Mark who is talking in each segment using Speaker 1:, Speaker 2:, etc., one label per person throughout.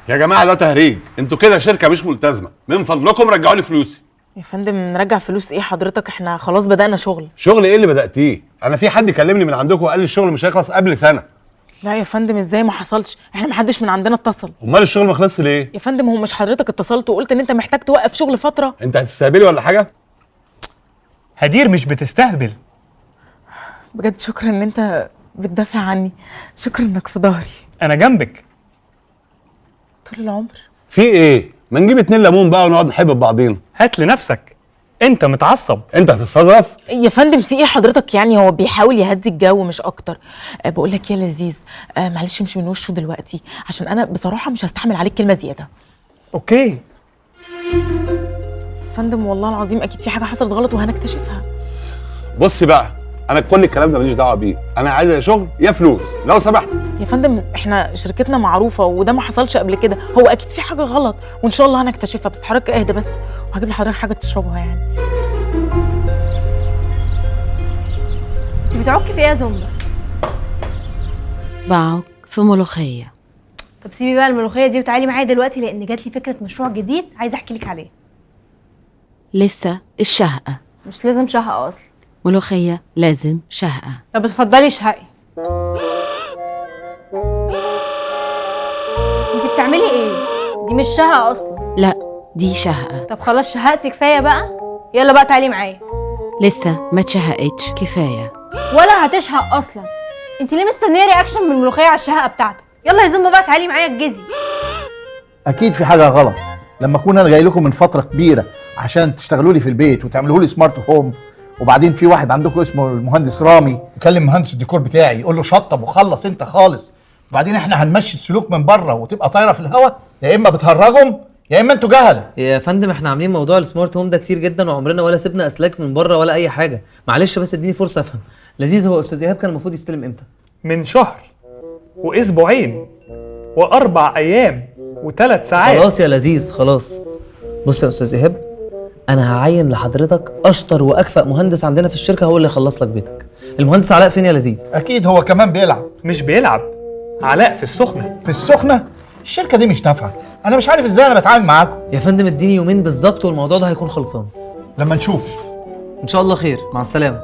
Speaker 1: يا جماعه ده تهريج، انتوا كده شركه مش ملتزمه، من فضلكم رجعوا لي فلوسي.
Speaker 2: يا فندم نرجع فلوس ايه حضرتك؟ احنا خلاص بدأنا شغل.
Speaker 1: شغل ايه اللي بداتيه؟ انا في حد كلمني من عندكم وقال لي الشغل مش هيخلص قبل سنه.
Speaker 2: لا يا فندم ازاي؟ ما حصلش، احنا محدش من عندنا اتصل.
Speaker 1: امال الشغل ما خلصش ليه؟
Speaker 2: يا فندم هو مش حضرتك اتصلت وقلت ان انت محتاج توقف شغل فتره؟
Speaker 1: انت هتستهبلي ولا حاجه؟
Speaker 3: هدير مش بتستهبل.
Speaker 2: بجد شكرا ان انت بتدافع عني، شكرا انك في ظهري
Speaker 3: انا جنبك
Speaker 2: طول العمر.
Speaker 1: في ايه؟ ما نجيب 2 ليمون بقى ونقعد نحب بعضينا.
Speaker 3: هات لنفسك، انت متعصب.
Speaker 1: انت هتستظرف؟
Speaker 2: يا فندم في ايه حضرتك؟ يعني هو بيحاول يهدي الجو مش اكتر. بقول لك يا لذيذ، معلش امشي من وشه دلوقتي عشان انا بصراحه مش هستحمل عليك كلمه زياده.
Speaker 3: اوكي.
Speaker 2: فندم والله العظيم اكيد في حاجه حصلت غلط وهنكتشفها.
Speaker 1: بصي بقى، انا كل الكلام ده ماليش دعوه بيه، انا عايز يا شغل يا فلوس لو سمحت.
Speaker 2: يا فندم احنا شركتنا معروفه وده ما حصلش قبل كده، هو اكيد في حاجه غلط وان شاء الله هنكتشفها، بس حضرتك اهدى بس وهجيب لحضرتك حاجه تشربها يعني.
Speaker 4: انت بتعكي في ايه يا زمبة؟
Speaker 5: بعك في ملوخية.
Speaker 4: طب سيبي بقى الملوخيه دي وتعالي معايا دلوقتي، لان جات لي فكره مشروع جديد عايزه احكي لك عليه.
Speaker 5: لسه الشهقة.
Speaker 4: مش لازم شهقه اصلا.
Speaker 5: ملوخية لازم شهقة.
Speaker 4: طب اتفضلي اشهقي. انت بتعملي ايه؟ دي مش شهقه اصلا.
Speaker 5: لا دي شهقة.
Speaker 4: طب خلاص شهقتي كفايه بقى، يلا بقى تعالي معايا.
Speaker 5: لسه ما اتشهقتش كفاية.
Speaker 4: ولا هتشهق اصلا. انت ليه مستنيه رياكشن من الملوخيه على الشهقه بتاعتك؟ يلا يا زمبة بقى تعالي معايا الجزي.
Speaker 6: اكيد في حاجه غلط لما اكون انا جاي لكم من فتره كبيره عشان تشتغلوا لي في البيت وتعملوا لي سمارت هوم، وبعدين في واحد عندكم اسمه المهندس رامي يكلم مهندس الديكور بتاعي يقول له شطب وخلص انت خالص، وبعدين احنا هنمشي السلوك من بره وتبقى طايره في الهواء. يا اما بتهرجهم يا اما انتوا جهله.
Speaker 7: يا فندم احنا عاملين موضوع السمارت هوم ده كتير جدا وعمرنا ولا سيبنا اسلاك من بره ولا اي حاجه. معلش بس اديني فرصه افهم. لذيذ، هو استاذ ايهاب كان المفروض يستلم امتى؟
Speaker 3: من شهر واسبوعين و4 ايام و3 ساعات.
Speaker 7: خلاص يا لذيذ خلاص. بص يا استاذ ايهاب، انا هعين لحضرتك اشطر واكفأ مهندس عندنا في الشركه هو اللي يخلص لك بيتك. المهندس علاء فين يا لذيذ؟
Speaker 6: اكيد هو كمان بيلعب.
Speaker 3: مش بيلعب، علاء في السخنه.
Speaker 6: في السخنه؟ الشركه دي مش نافعه، انا مش عارف ازاي انا بتعامل معاكم.
Speaker 7: يا فندم اديني يومين بالظبط والموضوع ده هيكون خلصان.
Speaker 6: لما نشوف.
Speaker 7: ان شاء الله خير، مع السلامه.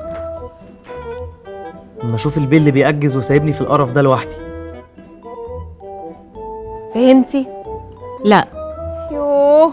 Speaker 7: لما اشوف البيل اللي بيأجز وسايبني في القرف ده لوحدي.
Speaker 4: فهمتي؟
Speaker 5: لا